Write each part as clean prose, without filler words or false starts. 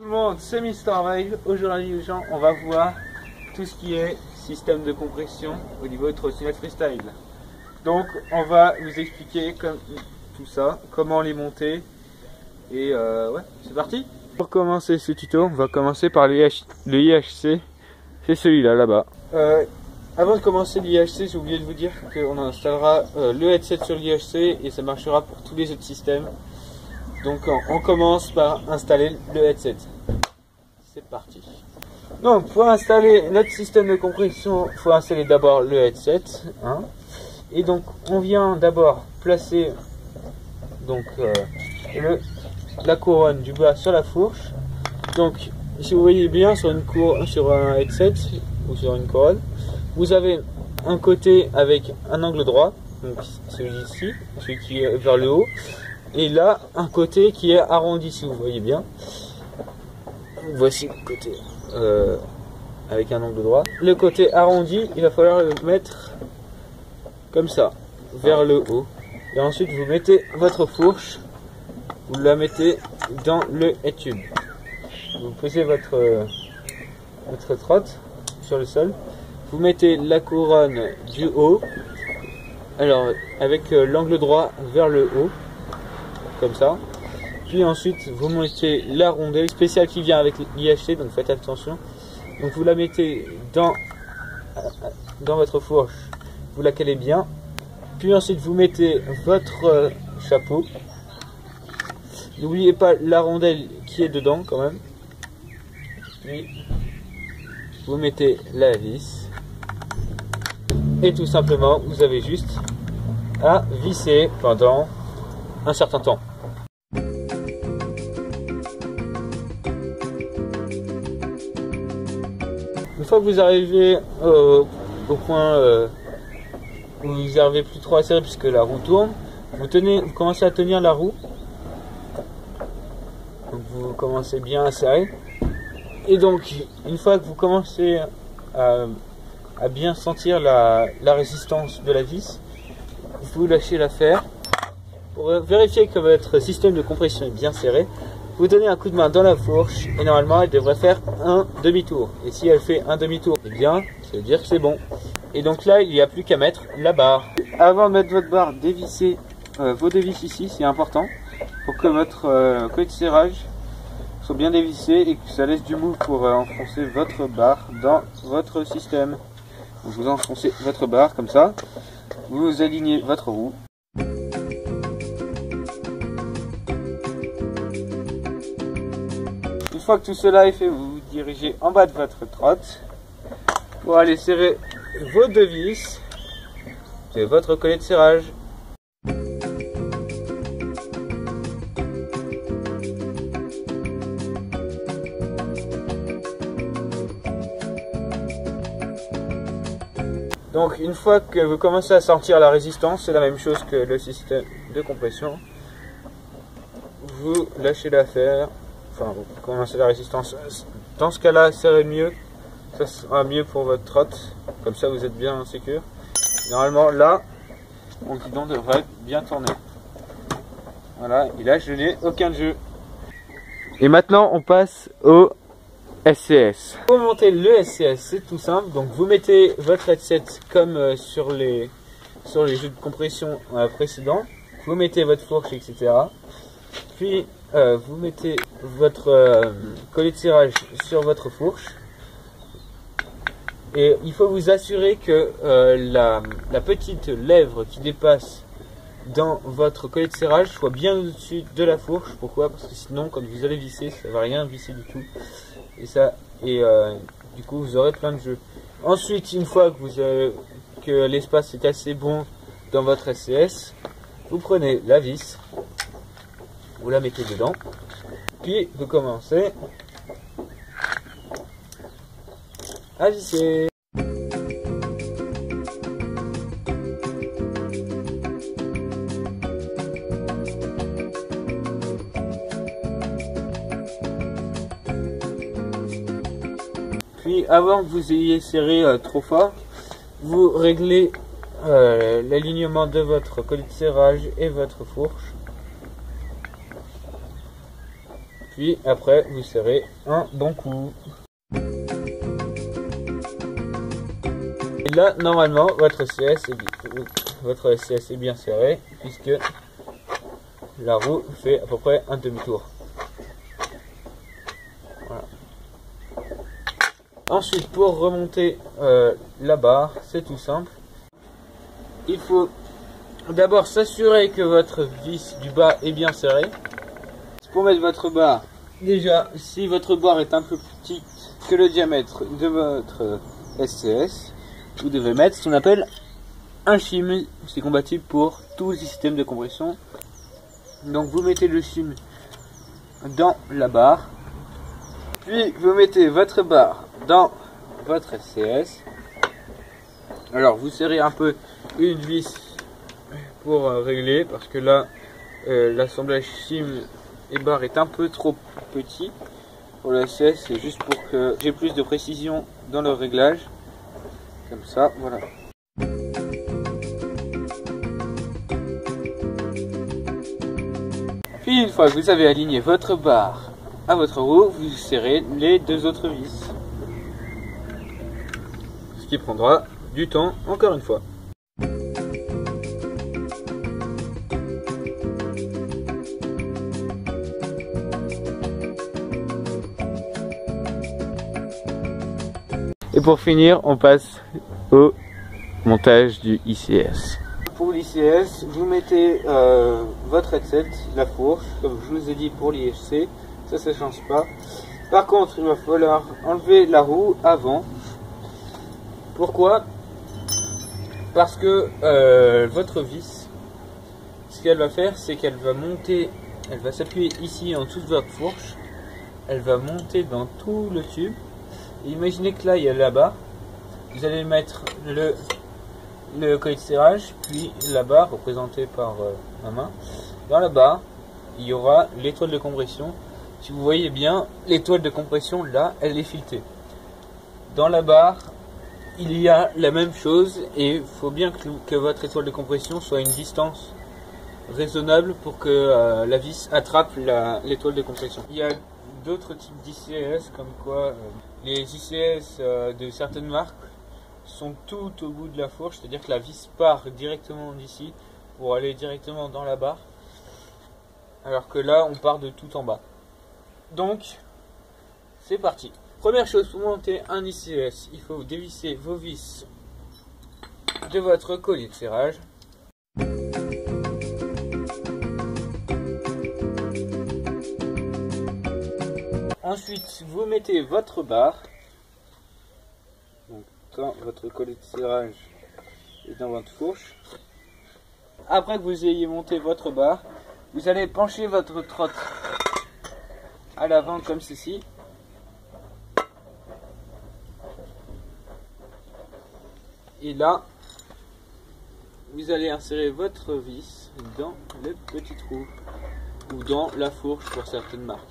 le monde, c'est Mister Wave. Aujourd'hui les gens, on va voir tout ce qui est système de compression au niveau de trottinette freestyle. Donc on va vous expliquer tout ça, comment les monter. Et ouais, c'est parti. Pour commencer ce tuto, on va commencer par le IHC. C'est celui-là, là-bas. Avant de commencer l'IHC, j'ai oublié de vous dire qu'on installera le headset sur l'IHC et ça marchera pour tous les autres systèmes. Donc on commence par installer le headset. C'est parti. Donc pour installer notre système de compression, il faut installer d'abord le headset. Hein. Et donc on vient d'abord placer donc, la couronne du bas sur la fourche. Donc si vous voyez bien sur un headset ou sur une couronne, vous avez un côté avec un angle droit, donc celui-ci, celui qui est vers le haut, et là un côté qui est arrondi, si vous voyez bien. Voici le côté avec un angle droit. Le côté arrondi, il va falloir le mettre comme ça, vers le haut. Et ensuite vous mettez votre fourche, vous la mettez dans le head tube. Vous posez votre trotte sur le sol. Vous mettez la couronne du haut, alors avec l'angle droit vers le haut, comme ça. Puis ensuite vous mettez la rondelle spéciale qui vient avec l'IHC, donc faites attention. Donc vous la mettez dans votre fourche, vous la calez bien. Puis ensuite vous mettez votre chapeau. N'oubliez pas la rondelle qui est dedans quand même. Puis vous mettez la vis. Et tout simplement, vous avez juste à visser pendant un certain temps. Une fois que vous arrivez au point où vous n'arrivez plus trop à serrer puisque la roue tourne, vous commencez à tenir la roue. Donc vous commencez bien à serrer. Et donc, une fois que vous commencez à bien sentir la résistance de la vis, vous lâchez l'affaire. Pour vérifier que votre système de compression est bien serré, vous donnez un coup de main dans la fourche et normalement elle devrait faire un demi-tour. Et si elle fait un demi-tour, eh bien, ça veut dire que c'est bon. Et donc là, il n'y a plus qu'à mettre la barre. Avant de mettre votre barre, dévissez vos dévis ici, c'est important, pour que votre collet de serrage soit bien dévissé et que ça laisse du mou pour enfoncer votre barre dans votre système. Donc vous enfoncez votre barre comme ça, vous alignez votre roue. Une fois que tout cela est fait, vous vous dirigez en bas de votre trotte pour aller serrer vos deux vis de votre collet de serrage. Donc une fois que vous commencez à sentir la résistance, c'est la même chose que le système de compression. Vous lâchez l'affaire, enfin vous commencez la résistance. Dans ce cas-là, serrez mieux, ça sera mieux pour votre trotte, comme ça vous êtes bien sécure. Normalement là, mon guidon devrait bien tourner. Voilà, et là je n'ai aucun jeu. Et maintenant on passe au SCS. Pour monter le SCS, c'est tout simple. Donc vous mettez votre headset comme sur les jeux de compression précédents. Vous mettez votre fourche, etc. Puis vous mettez votre collet de serrage sur votre fourche. Et il faut vous assurer que la petite lèvre qui dépasse dans votre collet de serrage soit bien au-dessus de la fourche. Pourquoi? Parce que sinon, quand vous allez visser, ça ne va rien visser du tout. Et du coup, vous aurez plein de jeux. Ensuite, une fois que l'espace est assez bon dans votre SCS, vous prenez la vis, vous la mettez dedans, puis vous commencez à visser. Puis avant que vous ayez serré trop fort, vous réglez l'alignement de votre collet de serrage et votre fourche. Puis après, vous serrez un bon coup. Et là, normalement, votre SCS est bien serré, puisque la roue fait à peu près un demi-tour. Voilà. Ensuite, pour remonter la barre, c'est tout simple. Il faut d'abord s'assurer que votre vis du bas est bien serrée. Pour mettre votre barre, déjà, si votre barre est un peu plus petite que le diamètre de votre SCS, vous devez mettre ce qu'on appelle un shim. C'est compatible pour tous les systèmes de compression. Donc vous mettez le shim dans la barre, puis vous mettez votre barre dans votre SCS. Alors vous serrez un peu une vis pour régler, parce que là l'assemblage shim et barre est un peu trop petit pour le SCS. C'est juste pour que j'ai plus de précision dans le réglage, comme ça, voilà. Puis une fois que vous avez aligné votre barre à votre roue, vous serrez les deux autres vis. Ce qui prendra du temps, encore une fois. Et pour finir, on passe au montage du ICS. Pour l'ICS, vous mettez votre headset, la fourche, comme je vous ai dit pour l'IFC, ça ne change pas. Par contre, il va falloir enlever la roue avant. Pourquoi? Parce que votre vis, ce qu'elle va faire, c'est qu'elle va monter, elle va s'appuyer ici en dessous de votre fourche, elle va monter dans tout le tube. Et imaginez que là, il y a la barre, vous allez mettre le collet de serrage, puis la barre représentée par ma main. Dans la barre, il y aura l'étoile de compression. Si vous voyez bien, l'étoile de compression là, elle est filetée. Dans la barre, il y a la même chose, et il faut bien que votre étoile de compression soit à une distance raisonnable pour que la vis attrape l'étoile de compression. Il y a d'autres types d'ICS, comme quoi les ICS de certaines marques sont tout au bout de la fourche, c'est-à-dire que la vis part directement d'ici pour aller directement dans la barre, alors que là on part de tout en bas. Donc c'est parti. Première chose, pour monter un ICS, il faut dévisser vos vis de votre collier de serrage. Ensuite, vous mettez votre barre, donc quand votre collier de serrage est dans votre fourche. Après que vous ayez monté votre barre, vous allez pencher votre trotte à l'avant comme ceci. Et là, vous allez insérer votre vis dans le petit trou, ou dans la fourche pour certaines marques.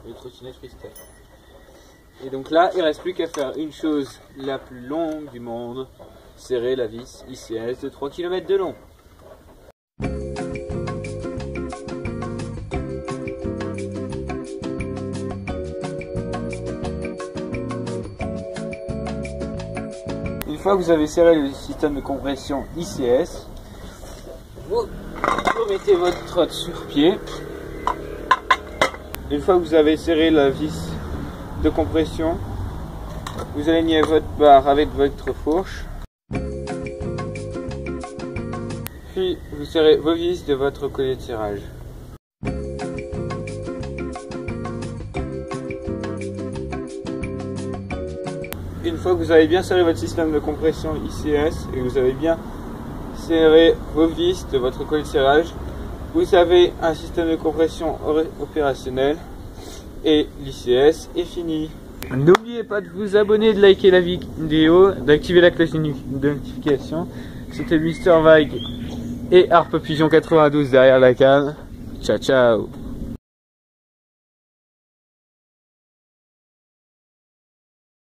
Les trottinettes freestyle. Et donc là, il ne reste plus qu'à faire une chose la plus longue du monde, serrer la vis ICS de 3 km de long. Une fois que vous avez serré le système de compression ICS, vous mettez votre trotte sur pied. Une fois que vous avez serré la vis de compression, vous alignez votre barre avec votre fourche. Puis vous serrez vos vis de votre collier de serrage. Une fois que vous avez bien serré votre système de compression ICS et que vous avez bien serré vos vis de votre collier de serrage, vous avez un système de compression opérationnel et l'ICS est fini. N'oubliez pas de vous abonner, de liker la vidéo, d'activer la cloche de notification. C'était Mr Vague et Harpe Pigeon 92 derrière la canne. Ciao ciao.